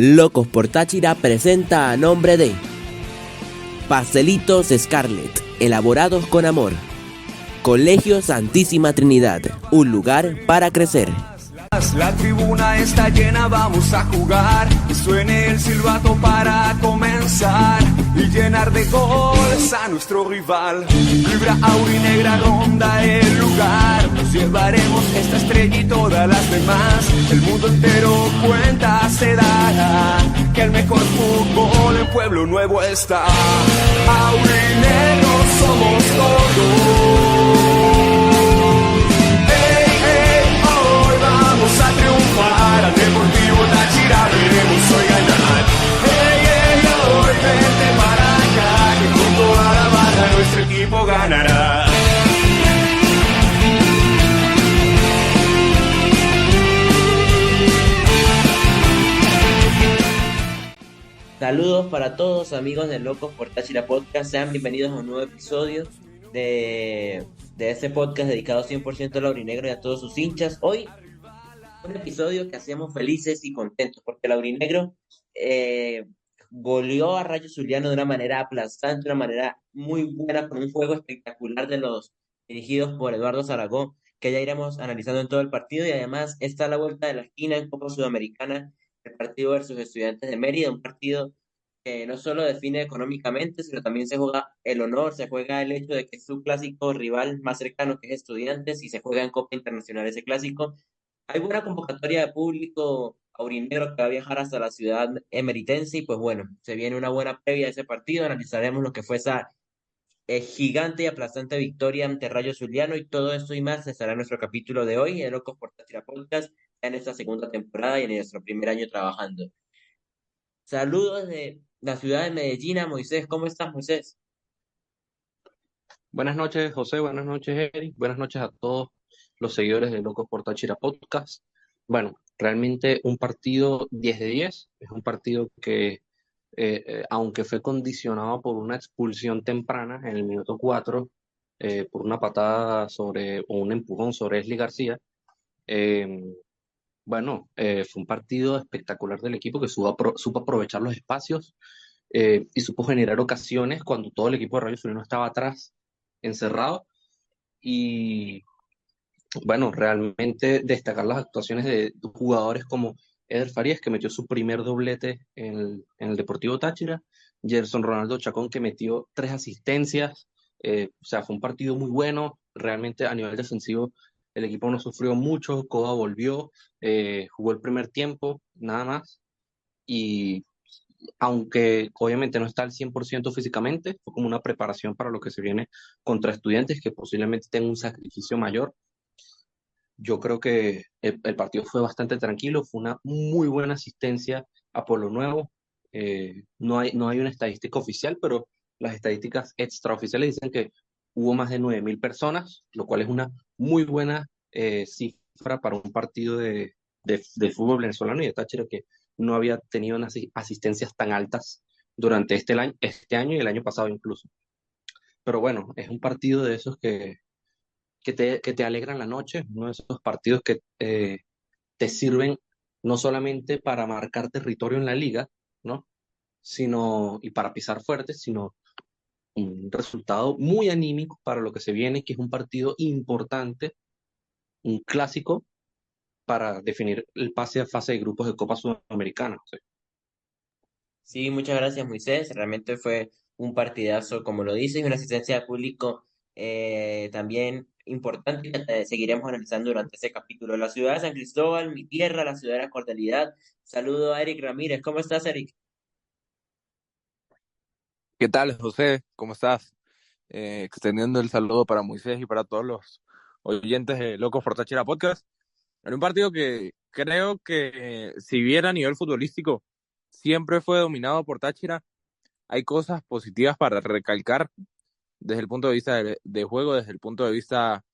Locos por Táchira presenta a nombre de Pastelitos Scarlett, elaborados con amor. Colegio Santísima Trinidad, un lugar para crecer. La tribuna está llena, vamos a jugar. Que suene el silbato para comenzar y llenar de goles a nuestro rival. Vibra aurinegra, ronda el lugar. Nos llevaremos esta estrella y todas las demás. El mundo entero cuenta se dará que el mejor fútbol en Pueblo Nuevo está. Aurinegros somos todos. Vamos a triunfar, al Deportivo Táchira veremos hoy ganar. Hoy vente para acá, que con toda la barra nuestro equipo ganará. Saludos para todos amigos de Locos por Táchira Podcast, sean bienvenidos a un nuevo episodio de este podcast dedicado 100% al aurinegro y a todos sus hinchas. Hoy un episodio que hacíamos felices y contentos porque el aurinegro goleó a Rayo Zuliano de una manera aplastante, de una manera muy buena, con un juego espectacular de los dirigidos por Eduardo Zaragoza, que ya iremos analizando en todo el partido. Y además está a la vuelta de la esquina en Copa Sudamericana el partido versus Estudiantes de Mérida, un partido que no solo define económicamente, sino también se juega el honor, se juega el hecho de que es su clásico rival más cercano, que es Estudiantes, y se juega en Copa Internacional ese clásico. Hay buena convocatoria de público aurinegro que va a viajar hasta la ciudad emeritense y pues bueno, se viene una buena previa de ese partido, analizaremos lo que fue esa gigante y aplastante victoria ante Rayo Zuliano, y todo esto y más estará en nuestro capítulo de hoy en Locos por Táchira Podcast, en esta segunda temporada y en nuestro primer año trabajando. Saludos de la ciudad de Medellín a Moisés. ¿Cómo estás, Moisés? Buenas noches, José. Buenas noches, Eric. Buenas noches a todos los seguidores de Locos por Táchira Podcast. Bueno, realmente un partido 10 de 10. Es un partido que, aunque fue condicionado por una expulsión temprana en el minuto 4, por una patada o un empujón sobre Esli García, eh, fue un partido espectacular del equipo que supo aprovechar los espacios y supo generar ocasiones cuando todo el equipo de Rayo Zuliano estaba atrás, encerrado. Y bueno, realmente destacar las actuaciones de jugadores como Eder Farías, que metió su primer doblete en el Deportivo Táchira, Gerson Ronaldo Chacón, que metió 3 asistencias. O sea, fue un partido muy bueno. Realmente a nivel defensivo el equipo no sufrió mucho. Coba volvió, jugó el primer tiempo, nada más. Y aunque obviamente no está al 100% físicamente, fue como una preparación para lo que se viene contra Estudiantes, que posiblemente tenga un sacrificio mayor. Yo creo que el partido fue bastante tranquilo, fue una muy buena asistencia a Pueblo Nuevo. No hay una estadística oficial, pero las estadísticas extraoficiales dicen que hubo más de 9.000 personas, lo cual es una muy buena cifra para un partido de fútbol venezolano y de Táchira, que no había tenido unas asistencias tan altas durante este año y el año pasado incluso. Pero bueno, es un partido de esos que te alegran la noche, uno de esos partidos que te sirven no solamente para marcar territorio en la liga, ¿no? Y para pisar fuerte, sino un resultado muy anímico para lo que se viene, que es un partido importante, un clásico para definir el pase a fase de grupos de Copa Sudamericana. ¿Sí? Sí, muchas gracias, Moisés. Realmente fue un partidazo, como lo dices, y una asistencia de público también importante que seguiremos analizando durante este capítulo. La ciudad de San Cristóbal, mi tierra, la ciudad de la cordialidad. Saludo a Eric Ramírez. ¿Cómo estás, Eric? ¿Qué tal, José? ¿Cómo estás? Extendiendo el saludo para Moisés y para todos los oyentes de Locos por Táchira Podcast. En un partido que creo que, si bien a nivel futbolístico siempre fue dominado por Táchira, hay cosas positivas para recalcar desde el punto de vista de juego, desde el punto de vista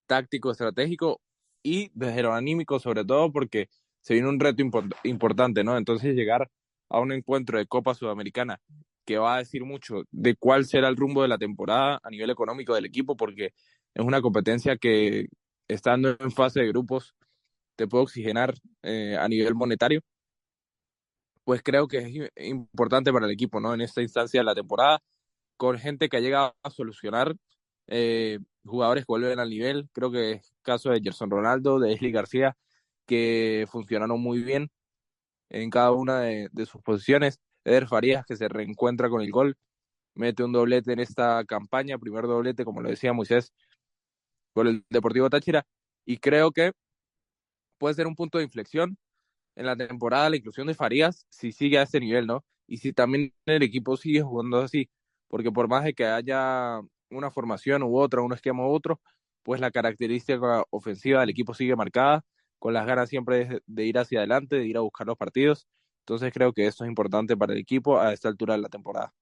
táctico, estratégico y desde lo anímico, sobre todo porque se viene un reto importante, ¿no? Entonces, llegar a un encuentro de Copa Sudamericana que va a decir mucho de cuál será el rumbo de la temporada a nivel económico del equipo, porque es una competencia que, estando en fase de grupos, te puede oxigenar a nivel monetario. pues creo que es importante para el equipo, ¿no? En esta instancia de la temporada, con gente que ha llegado a solucionar, jugadores que vuelven al nivel, creo que es el caso de Gerson Ronaldo, de Esli García, que funcionaron muy bien en cada una de sus posiciones. Eder Farías, que se reencuentra con el gol, mete un doblete en esta campaña, primer doblete, como lo decía Moisés, por el Deportivo Táchira, y creo que puede ser un punto de inflexión en la temporada la inclusión de Farías si sigue a ese nivel, ¿no? Y si también el equipo sigue jugando así, porque por más de que haya una formación u otra, un esquema u otro, pues la característica ofensiva del equipo sigue marcada, con las ganas siempre de ir hacia adelante, de ir a buscar los partidos. Entonces creo que eso es importante para el equipo a esta altura de la temporada.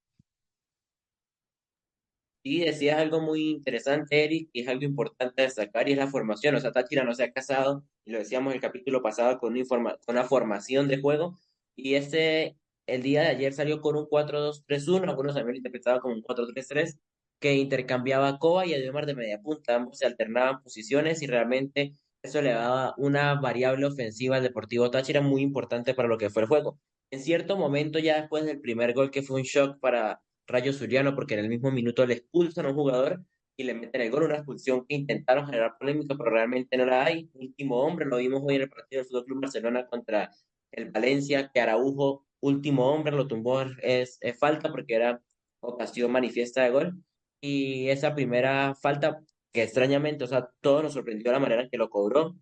Y decías algo muy interesante, Eric, y es algo importante destacar, y es la formación. O sea, Táchira no se ha casado, y lo decíamos el capítulo pasado, con con una formación de juego, y el día de ayer salió con un 4-2-3-1, algunos también lo interpretaban como un 4-3-3, que intercambiaba a Coba y a Diomar de media punta. Ambos se alternaban posiciones, y realmente eso le daba una variable ofensiva al Deportivo Táchira muy importante para lo que fue el juego. En cierto momento, ya después del primer gol, que fue un shock para Rayo Zuliano, porque en el mismo minuto le expulsan a un jugador y le meten el gol, una expulsión que intentaron generar polémica, pero realmente no la hay. Último hombre, lo vimos hoy en el partido del Fútbol Club Barcelona contra el Valencia, que Araujo, último hombre, lo tumbó, es falta porque era ocasión manifiesta de gol. Y esa primera falta, que extrañamente, o sea, todo nos sorprendió la manera en que lo cobró.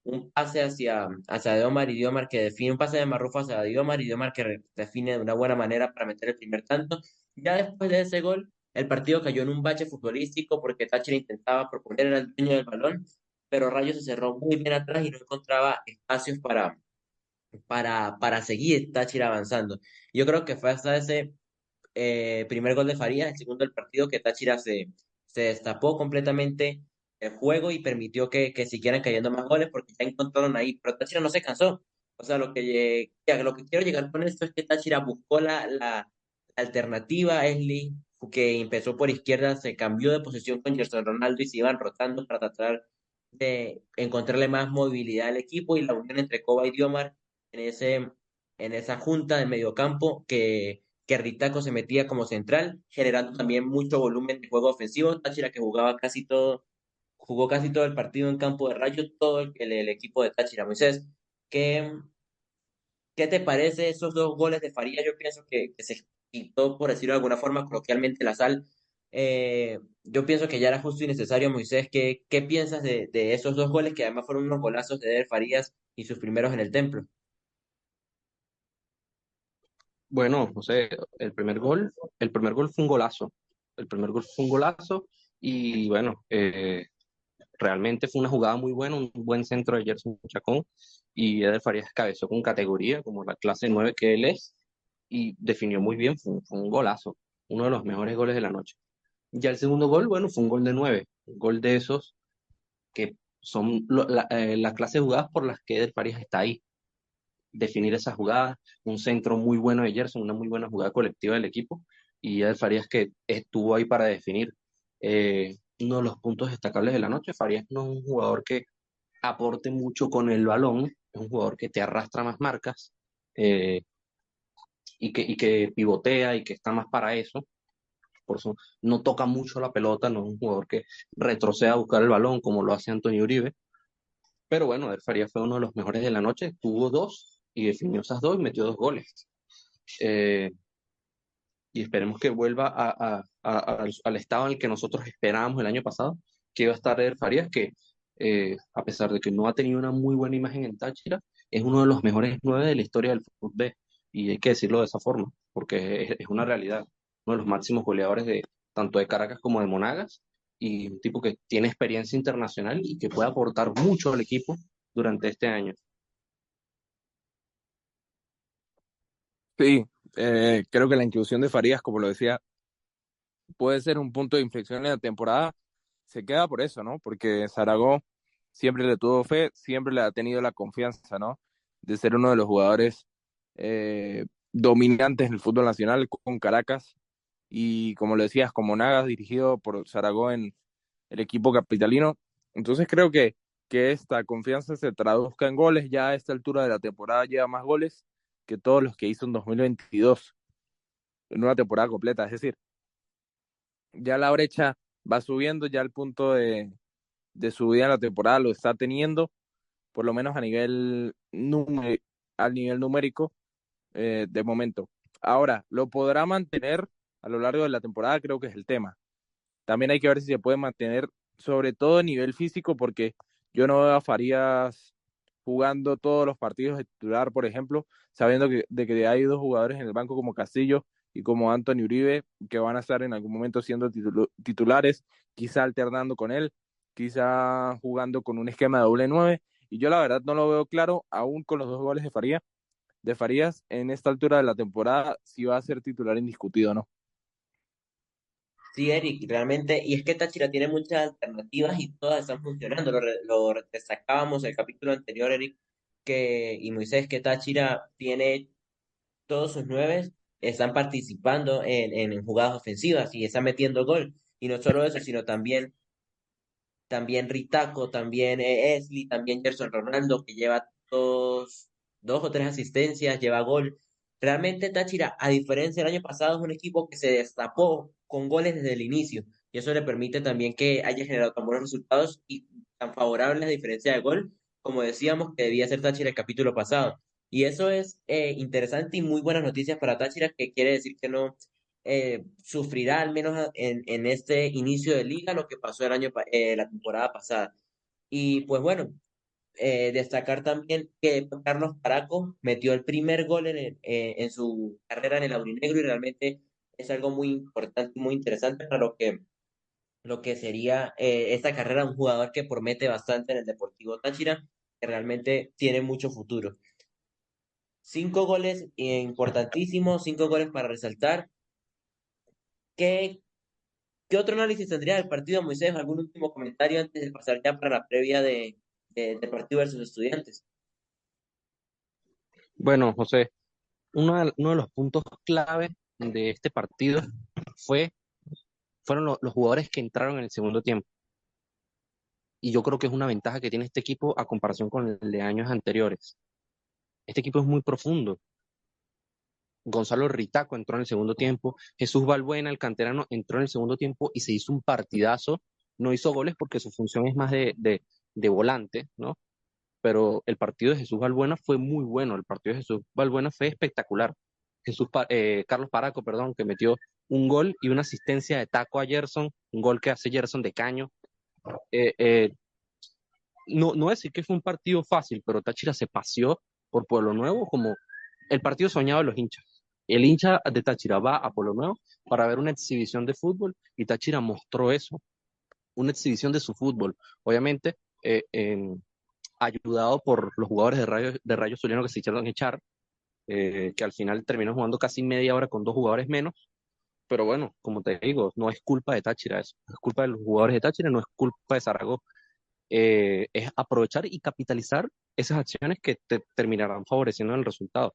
Un pase hacia Diomar, y Diomar que define un pase de Marrufo hacia Diomar, y Diomar que define de una buena manera para meter el primer tanto. Ya después de ese gol, el partido cayó en un bache futbolístico porque Táchira intentaba proponer, era el dueño del balón, pero Rayo se cerró muy bien atrás y no encontraba espacios para seguir Táchira avanzando. Yo creo que fue hasta ese primer gol de Farías, el segundo del partido, que Táchira se destapó completamente el juego y permitió que siguieran cayendo más goles porque ya encontraron ahí, pero Táchira no se cansó. O sea, lo que quiero llegar con esto es que Táchira buscó la alternativa. Esli, que empezó por izquierda, se cambió de posición con Gerson Ronaldo y se iban rotando para tratar de encontrarle más movilidad al equipo, y la unión entre Coba y Diomar en en esa junta de mediocampo, que Ritaco se metía como central, generando también mucho volumen de juego ofensivo. Táchira, que jugó casi todo el partido en campo de Rayo, todo el equipo de Táchira. Moisés, ¿qué, ¿qué te parece esos dos goles de Faría? Yo pienso que se quitó, por decirlo de alguna forma, coloquialmente, la sal. Yo pienso que ya era justo y necesario. Moisés, ¿qué piensas de esos dos goles, que además fueron unos golazos de Eder Farías y sus primeros en el templo? Bueno, José, el primer gol fue un golazo. El primer gol fue un golazo y bueno, realmente fue una jugada muy buena, un buen centro de Gerson Chacón y Eder Farías cabezó con categoría, como la clase 9 que él es, y definió muy bien, fue un golazo, uno de los mejores goles de la noche. Ya el segundo gol, bueno, fue un gol de 9, un gol de esos que son la clase de jugadas por las que Eder Farías está ahí. Definir esa jugada, un centro muy bueno de Gerson, una muy buena jugada colectiva del equipo, y Eder Farías que estuvo ahí para definir. Uno de los puntos destacables de la noche, Farías no es un jugador que aporte mucho con el balón, es un jugador que te arrastra más marcas eh, y que pivotea y que está más para eso. Por eso no toca mucho la pelota, no es un jugador que retroceda a buscar el balón como lo hace Antonio Uribe. Pero bueno, El Faría fue uno de los mejores de la noche, tuvo dos y definió esas dos y metió dos goles. Eh, y esperemos que vuelva al estado en el que nosotros esperábamos el año pasado, que iba a estar El Farías, que a pesar de que no ha tenido una muy buena imagen en Táchira, es uno de los mejores nueve de la historia del fútbol. Y hay que decirlo de esa forma, porque es una realidad. Uno de los máximos goleadores de tanto de Caracas como de Monagas, y un tipo que tiene experiencia internacional y que puede aportar mucho al equipo durante este año. Sí, creo que la inclusión de Farías, como lo decía, puede ser un punto de inflexión en la temporada. Se queda por eso, ¿no? Porque Zaragoza siempre le tuvo fe, siempre le ha tenido la confianza, ¿no? De ser uno de los jugadores dominantes en el fútbol nacional con Caracas, y como lo decías, como Nagas, dirigido por Zaragoza en el equipo capitalino. Entonces creo que esta confianza se traduzca en goles. Ya a esta altura de la temporada lleva más goles que todos los que hizo en 2022 en una temporada completa. Es decir, ya la brecha va subiendo, ya el punto de subida en la temporada lo está teniendo, por lo menos a nivel numérico de momento. Ahora, ¿lo podrá mantener a lo largo de la temporada? Creo que es el tema. También hay que ver si se puede mantener, sobre todo a nivel físico, porque yo no veo a Farías jugando todos los partidos de titular, por ejemplo, sabiendo de que hay dos jugadores en el banco como Castillo y como Anthony Uribe, que van a estar en algún momento siendo titulares, quizá alternando con él, quizá jugando con un esquema de doble nueve, y yo la verdad no lo veo claro, aún con los dos goles de Farías en esta altura de la temporada, si va a ser titular indiscutido o no. Sí, Eric, realmente, y es que Táchira tiene muchas alternativas y todas están funcionando. Lo destacábamos en el capítulo anterior, Eric, y Moisés, que Táchira tiene todos sus nueve, están participando en jugadas ofensivas y están metiendo gol. Y no solo eso, sino también Ritaco, también Esli, también Gerson Ronaldo, que lleva dos o tres asistencias, lleva gol. Realmente Táchira, a diferencia del año pasado, es un equipo que se destapó con goles desde el inicio. Y eso le permite también que haya generado tan buenos resultados y tan favorables a diferencia de gol, como decíamos que debía ser Táchira el capítulo pasado. Y eso es interesante y muy buenas noticias para Táchira, que quiere decir que no sufrirá al menos en este inicio de liga lo que pasó la temporada pasada. Y pues bueno, destacar también que Carlos Paraco metió el primer gol en su carrera en el aurinegro y realmente es algo muy importante y muy interesante para lo que sería esta carrera, un jugador que promete bastante en el Deportivo Táchira, que realmente tiene mucho futuro. 5 goles importantísimos, 5 goles para resaltar. ¿Qué, ¿Qué otro análisis tendría del partido, Moisés? ¿Algún último comentario antes de pasar ya para la previa del partido versus Estudiantes? Bueno, José, uno de los puntos clave de este partido fue, fueron los jugadores que entraron en el segundo tiempo. Y yo creo que es una ventaja que tiene este equipo a comparación con el de años anteriores. Este equipo es muy profundo. Gonzalo Ritaco entró en el segundo tiempo. Jesús Balbuena, el canterano, entró en el segundo tiempo y se hizo un partidazo. No hizo goles porque su función es más de volante, ¿no? Pero el partido de Jesús Balbuena fue muy bueno. El partido de Jesús Balbuena fue espectacular. Carlos Paraco, perdón, que metió un gol y una asistencia de taco a Gerson, un gol que hace Gerson de caño. Eh, eh, no decir que fue un partido fácil, pero Táchira se paseó por Pueblo Nuevo como el partido soñado de los hinchas. El hincha de Táchira va a Pueblo Nuevo para ver una exhibición de fútbol y Táchira mostró eso, una exhibición de su fútbol. Obviamente, ayudado por los jugadores de Rayo Zuliano que se hicieron echar, que al final terminó jugando casi media hora con dos jugadores menos. Pero bueno, como te digo, no es culpa de Táchira eso, es culpa de los jugadores de Táchira, no es culpa de Zaragoza. Es aprovechar y capitalizar esas acciones que te terminarán favoreciendo en el resultado.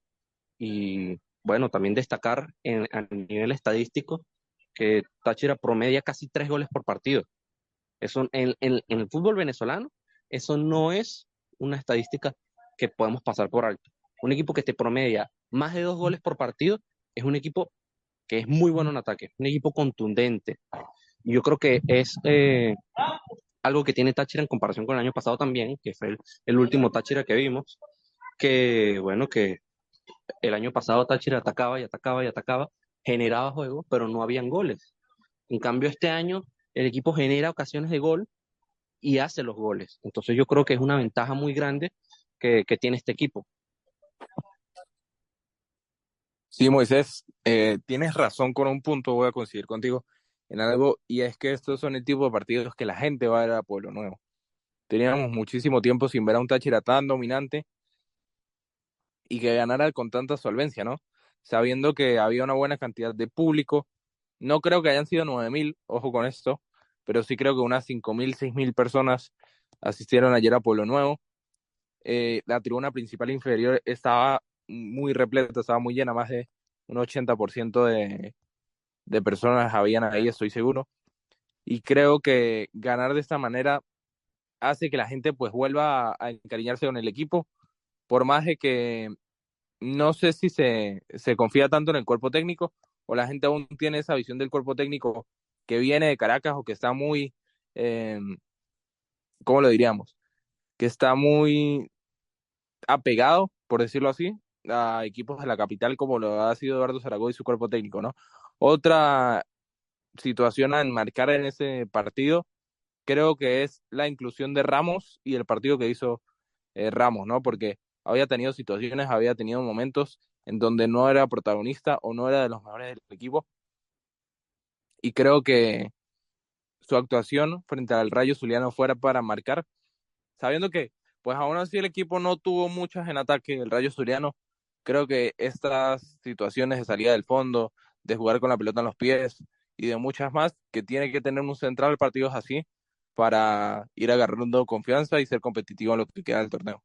Y bueno, también destacar a nivel estadístico que Táchira promedia casi 3 goles por partido. Eso en el fútbol venezolano, eso no es una estadística que podemos pasar por alto. Un equipo que te promedia más de 2 goles por partido es un equipo que es muy bueno en ataque, un equipo contundente. Y yo creo que es algo que tiene Táchira en comparación con el año pasado también, que fue el último Táchira que vimos, que bueno, que el año pasado Táchira atacaba y atacaba y atacaba, generaba juego, pero no habían goles. En cambio, este año el equipo genera ocasiones de gol y hace los goles. Entonces yo creo que es una ventaja muy grande que tiene este equipo. Sí, Moisés, tienes razón con un punto, voy a coincidir contigo en algo, y es que estos son el tipo de partidos que la gente va a ver a Pueblo Nuevo. Teníamos muchísimo tiempo sin ver a un Táchira tan dominante y que ganara con tanta solvencia, ¿no? Sabiendo que había una buena cantidad de público. No creo que hayan sido 9.000, ojo con esto, pero sí creo que unas 5.000, 6.000 personas asistieron ayer a Pueblo Nuevo. La tribuna principal inferior estaba muy repleta, estaba muy llena, más de un 80% de personas habían ahí, estoy seguro. Y creo que ganar de esta manera hace que la gente pues vuelva a encariñarse con el equipo, por más de que no sé si se confía tanto en el cuerpo técnico o la gente aún tiene esa visión del cuerpo técnico que viene de Caracas o que está muy, eh, ¿cómo lo diríamos? Que está muy apegado, por decirlo así, a equipos de la capital como lo ha sido Eduardo Zaragoza y su cuerpo técnico, ¿no? Otra situación a enmarcar en ese partido creo que es la inclusión de Ramos y el partido que hizo Ramos, ¿no? Porque había tenido situaciones, había tenido momentos en donde no era protagonista o no era de los mejores del equipo y creo que su actuación frente al Rayo Zuliano fuera para marcar, sabiendo que pues aún así el equipo no tuvo muchas en ataque, el Rayo Zuliano, creo que estas situaciones de salida del fondo, de jugar con la pelota en los pies y de muchas más, que tiene que tener un central partidos así para ir agarrando confianza y ser competitivo en lo que queda del torneo.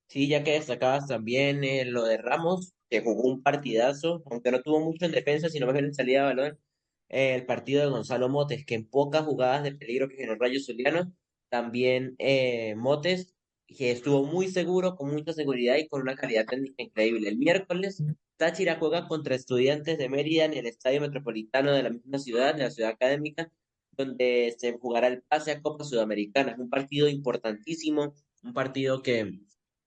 Sí, ya que destacabas también lo de Ramos, que jugó un partidazo, aunque no tuvo mucho en defensa, sino más bien en salida de balón. El partido de Gonzalo Motes, que en pocas jugadas de peligro que generó Rayo Zuliano, también Motes, que estuvo muy seguro, con mucha seguridad y con una calidad técnica increíble. El miércoles, Táchira juega contra Estudiantes de Mérida en el Estadio Metropolitano de la misma ciudad, de la ciudad académica, donde se jugará el pase a Copa Sudamericana. Es un partido importantísimo, un partido que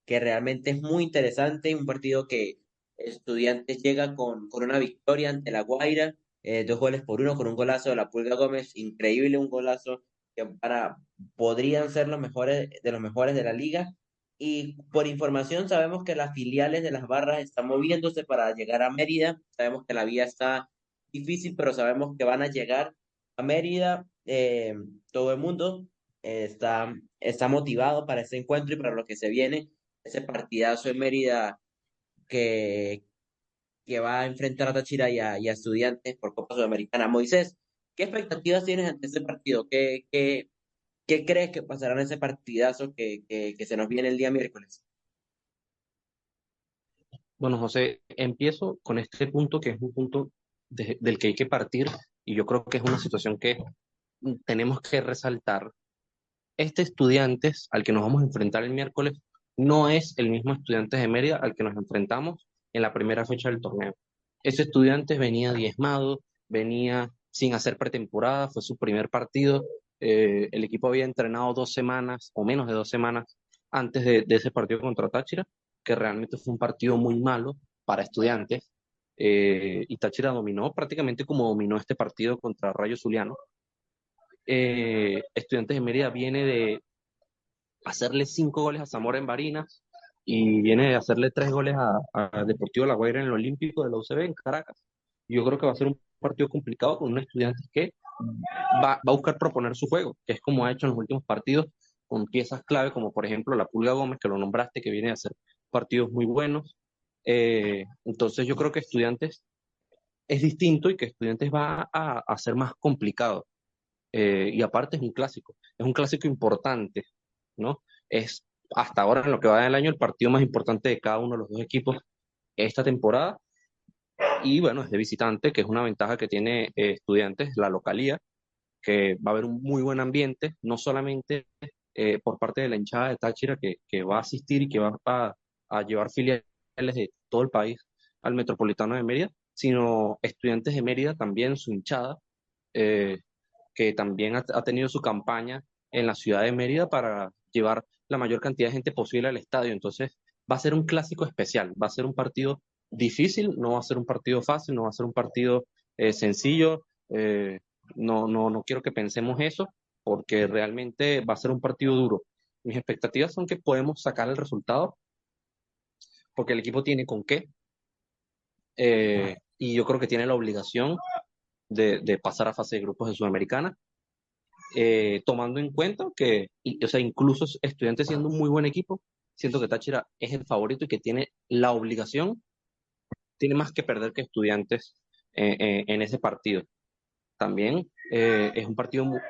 realmente es muy interesante, un partido que Estudiantes llega con una victoria ante La Guaira, 2 goles por 1 con un golazo de la Pulga Gómez, increíble, un golazo que podrían ser los mejores de la liga. Y por información sabemos que las filiales de las barras están moviéndose para llegar a Mérida, sabemos que la vía está difícil, pero sabemos que van a llegar a Mérida, todo el mundo está motivado para ese encuentro y para lo que se viene ese partidazo en Mérida que, que va a enfrentar a Táchira y a Estudiantes por Copa Sudamericana. Moisés, ¿qué expectativas tienes ante ese partido? ¿Qué crees que pasará en ese partidazo que se nos viene el día miércoles? Bueno, José, empiezo con este punto que es un punto del que hay que partir y yo creo que es una situación que tenemos que resaltar. Este Estudiantes al que nos vamos a enfrentar el miércoles no es el mismo Estudiantes de Mérida al que nos enfrentamos en la primera fecha del torneo. Ese Estudiantes venía diezmado, venía sin hacer pretemporada, fue su primer partido. El equipo había entrenado 2 semanas o menos de 2 semanas antes de ese partido contra Táchira, que realmente fue un partido muy malo para Estudiantes. Y Táchira dominó prácticamente como dominó este partido contra Rayo Zuliano. Estudiantes de Mérida viene de hacerle 5 goles a Zamora en Barinas y viene de hacerle 3 goles a Deportivo La Guaira en el Olímpico de la UCB en Caracas. Yo creo que va a ser un partido complicado con un estudiante que va a buscar proponer su juego, que es como ha hecho en los últimos partidos, con piezas clave como por ejemplo la Pulga Gómez, que lo nombraste, que viene a hacer partidos muy buenos. Entonces yo creo que Estudiantes es distinto y que Estudiantes va a ser más complicado. Y aparte es un clásico importante, ¿no? Es hasta ahora en lo que va del año el partido más importante de cada uno de los dos equipos esta temporada y bueno, es de visitante, que es una ventaja que tiene Estudiantes, la localía, que va a haber un muy buen ambiente, no solamente por parte de la hinchada de Táchira que va a asistir y que va a llevar filiales de todo el país al Metropolitano de Mérida, sino Estudiantes de Mérida también, su hinchada, eh, que también ha tenido su campaña en la ciudad de Mérida para llevar la mayor cantidad de gente posible al estadio. Entonces, va a ser un clásico especial, va a ser un partido difícil, no va a ser un partido fácil, no va a ser un partido sencillo. No quiero que pensemos eso, porque realmente va a ser un partido duro. Mis expectativas son que podemos sacar el resultado, porque el equipo tiene con qué, y yo creo que tiene la obligación de pasar a fase de grupos de Sudamericana, tomando en cuenta que, o sea, incluso Estudiantes siendo un muy buen equipo, siento que Táchira es el favorito y que tiene la obligación, tiene más que perder que Estudiantes en ese partido. También es un partido muy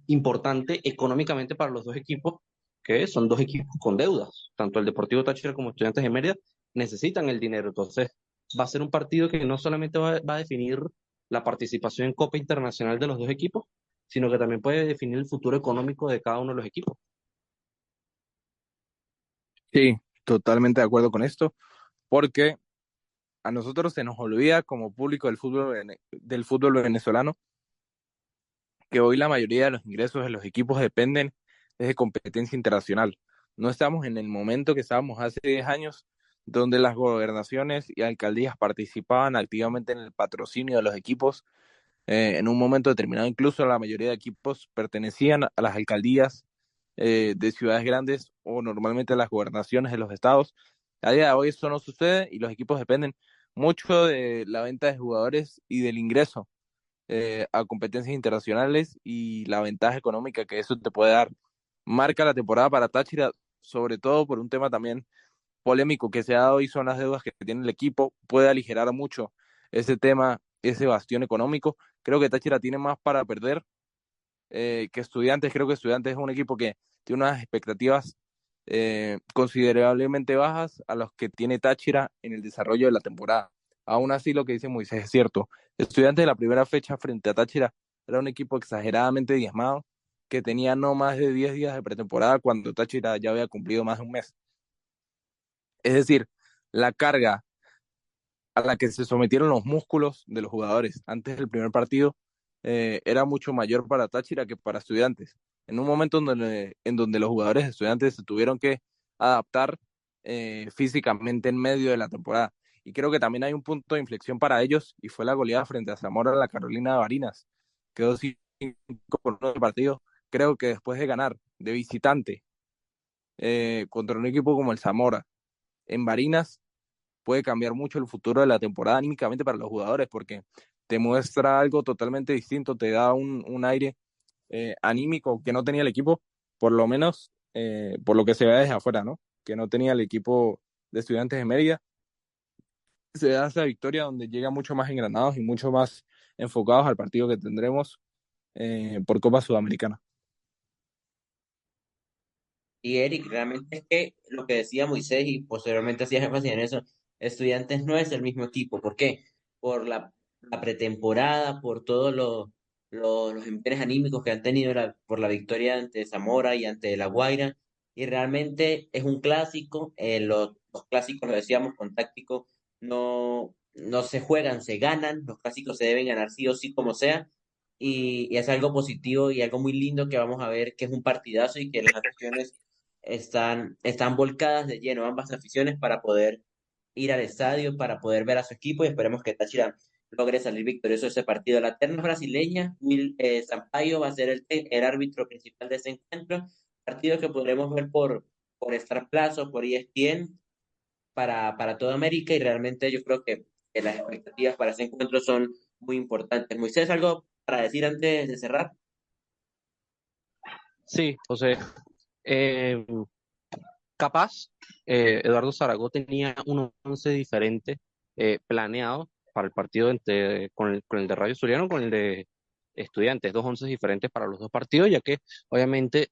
importante económicamente para los dos equipos, que son dos equipos con deudas, tanto el Deportivo Táchira como Estudiantes de Mérida necesitan el dinero, entonces va a ser un partido que no solamente va a definir la participación en Copa Internacional de los dos equipos, sino que también puede definir el futuro económico de cada uno de los equipos. Sí, totalmente de acuerdo con esto, porque a nosotros se nos olvida como público del fútbol venezolano que hoy la mayoría de los ingresos de los equipos dependen de competencia internacional. No estamos en el momento que estábamos hace 10 años, donde las gobernaciones y alcaldías participaban activamente en el patrocinio de los equipos. En un momento determinado, incluso la mayoría de equipos pertenecían a las alcaldías de ciudades grandes o normalmente a las gobernaciones de los estados. A día de hoy eso no sucede y los equipos dependen mucho de la venta de jugadores y del ingreso a competencias internacionales y la ventaja económica que eso te puede dar. Marca la temporada para Táchira, sobre todo por un tema también polémico que se ha dado y son las deudas que tiene el equipo, puede aligerar mucho ese tema, ese bastión económico. Creo que Táchira tiene más para perder que Estudiantes. Creo que Estudiantes es un equipo que tiene unas expectativas considerablemente bajas a los que tiene Táchira en el desarrollo de la temporada. Aún así, lo que dice Moisés es cierto. Estudiantes de la primera fecha frente a Táchira era un equipo exageradamente diezmado, que tenía no más de 10 días de pretemporada cuando Táchira ya había cumplido más de un mes. Es decir, la carga a la que se sometieron los músculos de los jugadores antes del primer partido era mucho mayor para Táchira que para Estudiantes. En un momento en donde los jugadores de Estudiantes se tuvieron que adaptar físicamente en medio de la temporada. Y creo que también hay un punto de inflexión para ellos y fue la goleada frente a Zamora en la Carolina de Barinas. Quedó 5-1 el partido. Creo que después de ganar de visitante contra un equipo como el Zamora en Barinas, puede cambiar mucho el futuro de la temporada anímicamente para los jugadores, porque te muestra algo totalmente distinto, te da un aire anímico que no tenía el equipo, por lo menos por lo que se ve desde afuera, ¿no? Que no tenía el equipo de Estudiantes de Mérida. Se da esa victoria donde llega mucho más engranados y mucho más enfocados al partido que tendremos por Copa Sudamericana. Y Eric, realmente es que lo que decía Moisés y posteriormente hacía énfasis en eso, Estudiantes no es el mismo equipo. ¿Por qué? Por la pretemporada, por todos los empeños anímicos que han tenido por la victoria ante Zamora y ante La Guaira. Y realmente es un clásico. Los clásicos, lo decíamos, con táctico, no se juegan, se ganan. Los clásicos se deben ganar sí o sí como sea. Y es algo positivo y algo muy lindo que vamos a ver que es un partidazo y que las aficiones están volcadas de lleno, ambas aficiones, para poder ir al estadio, para poder ver a su equipo y esperemos que Táchira logre salir victorioso de ese partido. La terna brasileña, Will Sampaio va a ser el árbitro principal de ese encuentro, partido que podremos ver por Star Plus o por ESPN para toda América y realmente yo creo que las expectativas para ese encuentro son muy importantes. Moisés, ¿algo para decir antes de cerrar? Sí, José. Eh, Capaz, Eduardo Zaragoza tenía un once diferente planeado para el partido con el de Rayo Zuliano, con el de Estudiantes, dos once diferentes para los dos partidos, ya que obviamente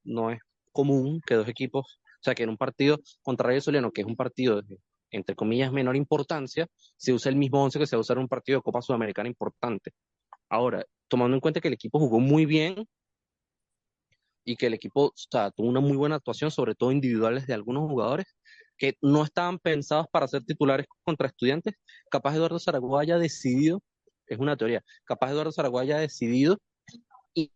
no es común que dos equipos, o sea, que en un partido contra Rayo Zuliano, que es un partido de, entre comillas, menor importancia, se use el mismo once que se va a usar en un partido de Copa Sudamericana importante. Ahora, tomando en cuenta que el equipo jugó muy bien, y que el equipo, o sea, tuvo una muy buena actuación, sobre todo individuales de algunos jugadores que no estaban pensados para ser titulares contra Estudiantes. Capaz Eduardo Zaragoza haya decidido, es una teoría, capaz Eduardo Zaragoza haya decidido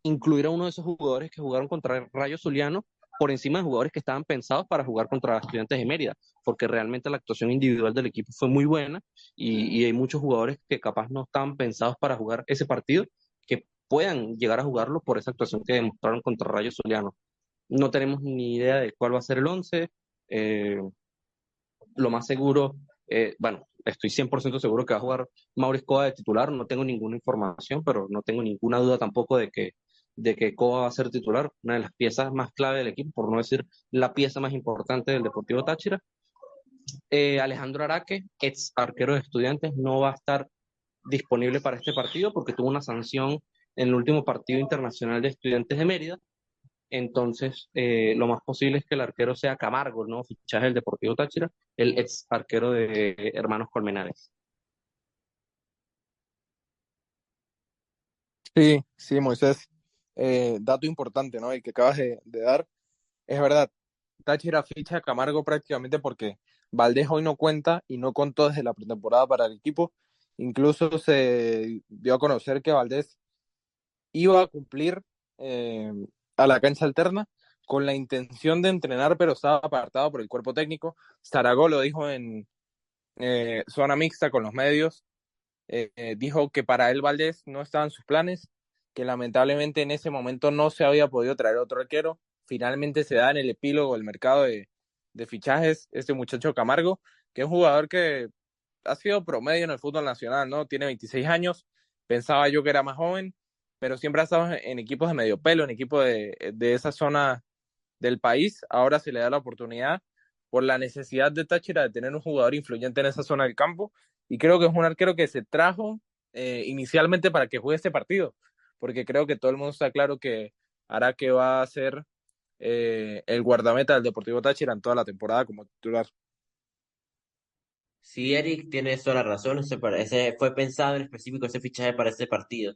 incluir a uno de esos jugadores que jugaron contra el Rayo Zuliano por encima de jugadores que estaban pensados para jugar contra Estudiantes de Mérida, porque realmente la actuación individual del equipo fue muy buena y hay muchos jugadores que capaz no estaban pensados para jugar ese partido, que puedan llegar a jugarlo por esa actuación que demostraron contra Rayo Zuliano. No tenemos ni idea de cuál va a ser el 11. Eh, lo más seguro, bueno, estoy 100% seguro que va a jugar Mauricio Coa de titular. No tengo ninguna información, pero no tengo ninguna duda tampoco de que Coa va a ser titular, una de las piezas más clave del equipo, por no decir la pieza más importante del Deportivo Táchira. Alejandro Araque, ex arquero de Estudiantes, no va a estar disponible para este partido porque tuvo una sanción en el último partido internacional de Estudiantes de Mérida. Entonces, lo más posible es que el arquero sea Camargo, el nuevo fichaje del Deportivo Táchira, el ex arquero de Hermanos Colmenares. Sí, sí, Moisés. Dato importante, ¿no? El que acabas de dar. Es verdad. Táchira ficha a Camargo prácticamente porque Valdés hoy no cuenta y no contó desde la pretemporada para el equipo. Incluso se dio a conocer que Valdés iba a cumplir eh, a la cancha alterna con la intención de entrenar, pero estaba apartado por el cuerpo técnico. Zaragoza lo dijo en zona mixta con los medios. Dijo que para él Valdés no estaban sus planes, que lamentablemente en ese momento no se había podido traer otro arquero. Finalmente se da en el epílogo del mercado de fichajes este muchacho Camargo, que es un jugador que ha sido promedio en el fútbol nacional, ¿no? Tiene 26 años, pensaba yo que era más joven, pero siempre ha estado en equipos de medio pelo, en equipos de esa zona del país. Ahora se le da la oportunidad por la necesidad de Táchira de tener un jugador influyente en esa zona del campo, y creo que es un arquero que se trajo inicialmente para que juegue este partido, porque creo que todo el mundo está claro que Araque va a ser el guardameta del Deportivo Táchira en toda la temporada como titular. Sí, Eric, tienes toda la razón. Ese fue pensado en específico ese fichaje para este partido.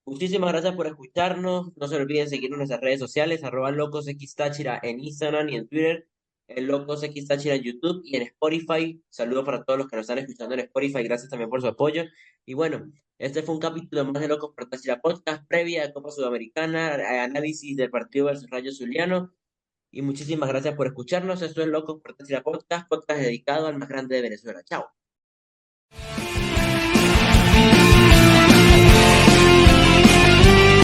Muchísimas gracias por escucharnos. No se olviden seguirnos en nuestras redes sociales, @LocosXTáchira en Instagram y en Twitter, el LocosXTáchira en YouTube y en Spotify. Saludos para todos los que nos están escuchando en Spotify. Gracias también por su apoyo. Y bueno, este fue un capítulo más de Locos por Táchira Podcast, previa a Copa Sudamericana, análisis del partido versus Rayo Zuliano. Y muchísimas gracias por escucharnos. Esto es Locos por Táchira Podcast, podcast dedicado al más grande de Venezuela. Chao.